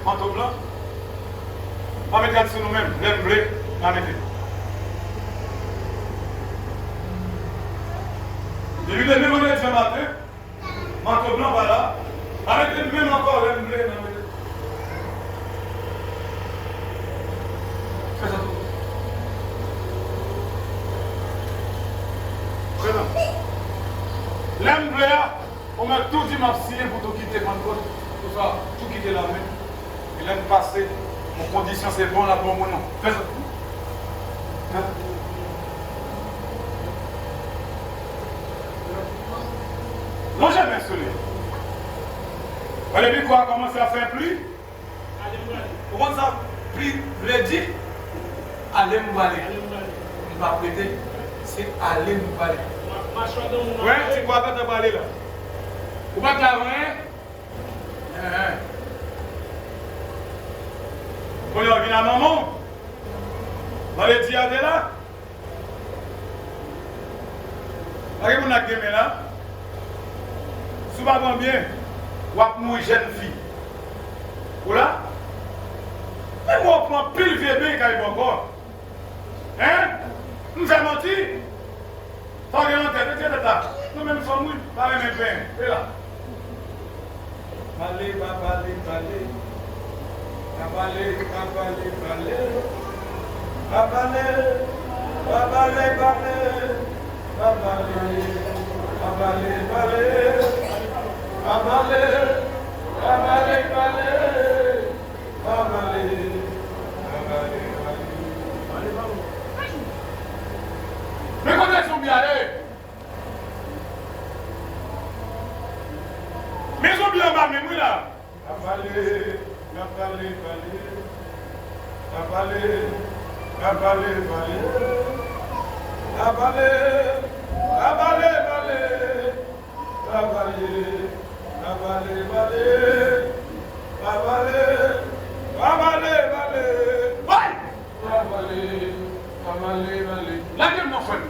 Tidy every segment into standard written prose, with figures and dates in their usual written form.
manteau blanc. On va mettre sur nous-mêmes, l'aime bleu, on va mettre. Depuis le même moment ce matin, manteau blanc, voilà. Avec le même encore, l'aime bleu, on va mettre. Fais ça. Présent. L'aime bleu, on m'a tout dit, m'a signé pour tout quitter, tout ça, tout quitter la main. Et l'aime passer. Mon condition c'est bon là pour moi non. Fais ça. Hein? Non jamais soleil. Vous avez vu quoi commencer à faire pluie? Comment ça? Pluie veut dire allez me baler. Il va prêter. C'est aller me baler. Ouais, c'est quoi quand tu vas aller là? Vous pas là, hein? Quand on vient à maman, on va dire à là. Regardez mon acte là. Si vous ne bien, vous avez une jeune fille. Vous là? Mais moi, je prends pile vieux bien quand il va encore. Hein? Nous fait mentir. Tant que nous sommes là. Nous-mêmes sommes pas les mêmes pains. Et là. Allez, allez, allez. Abalé, abalé, abalé, abalé, abalé, abalé, abalé, abalé, abalé, abalé, abalé, abalé. Mais quand est-ce qu'on vient aller? Mais on vient pas, mais moi là. Abalé. Abalé, abalé, abalé, abalé, abalé, abalé, abalé, abalé, abalé, abalé, abalé, abalé, abalé, la gueule mon frère.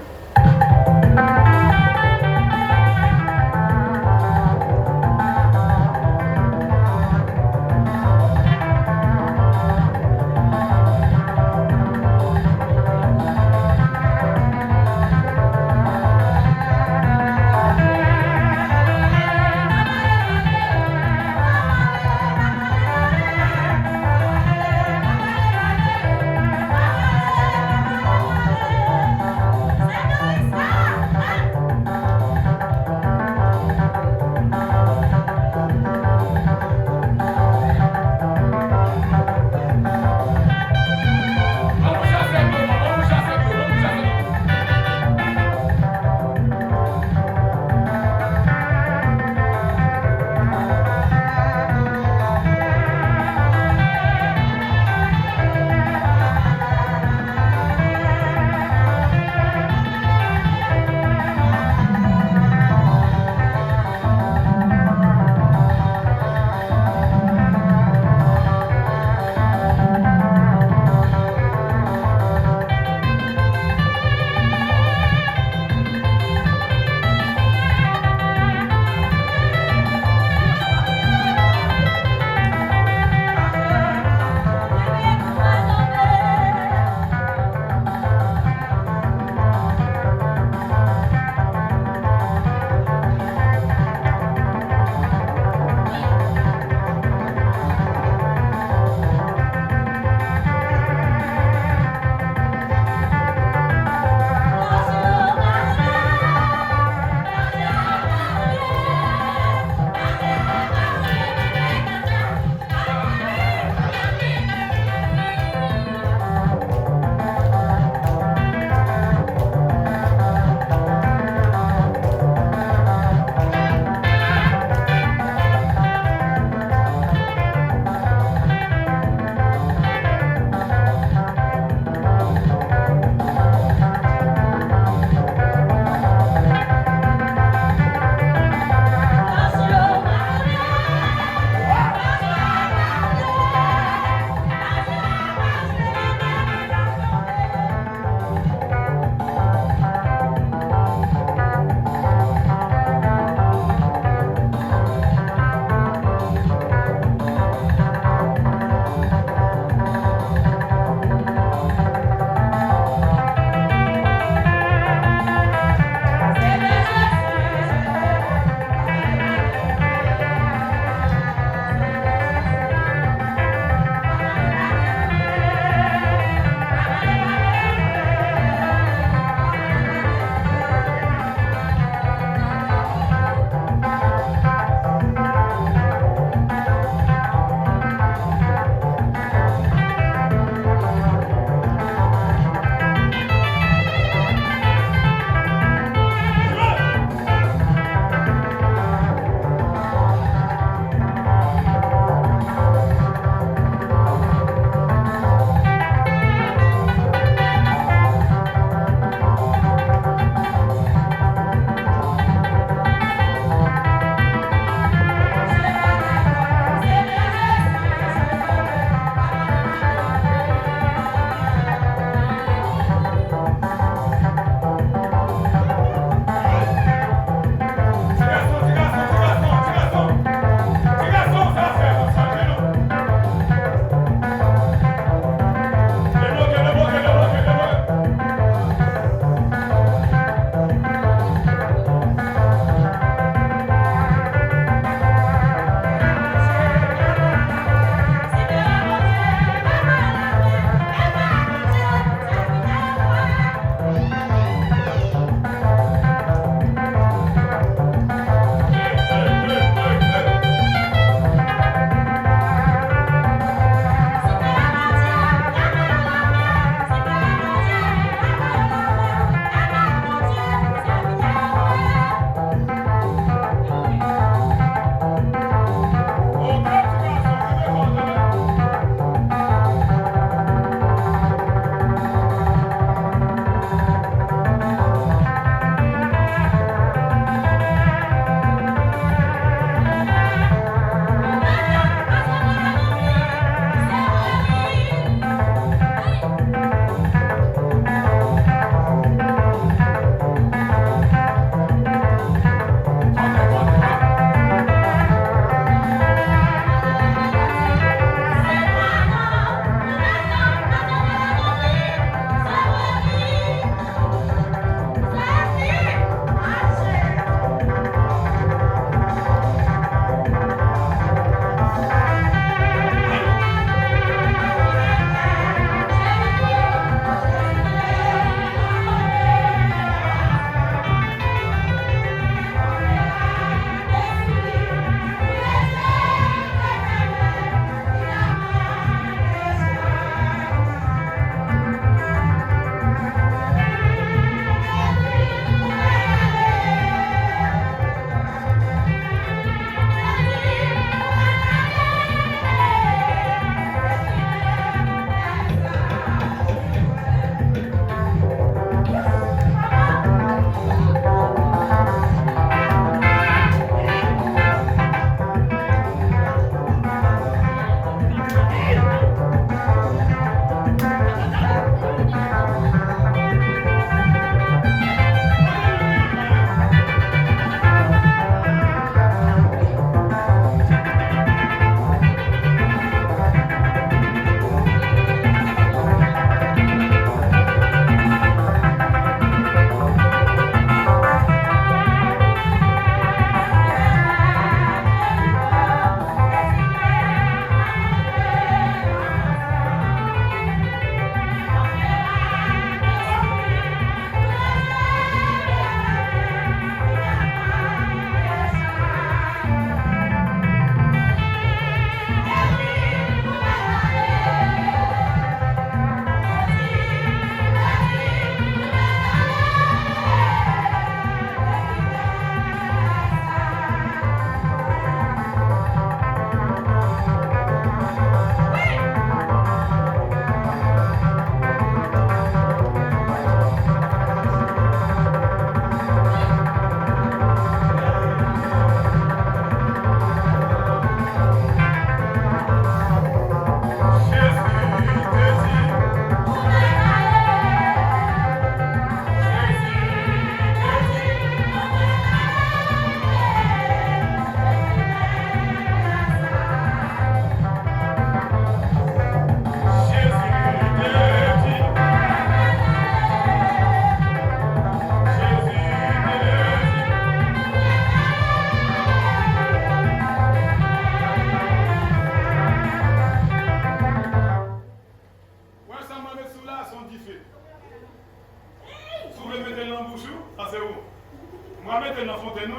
Moi, mettre dans Fontaine,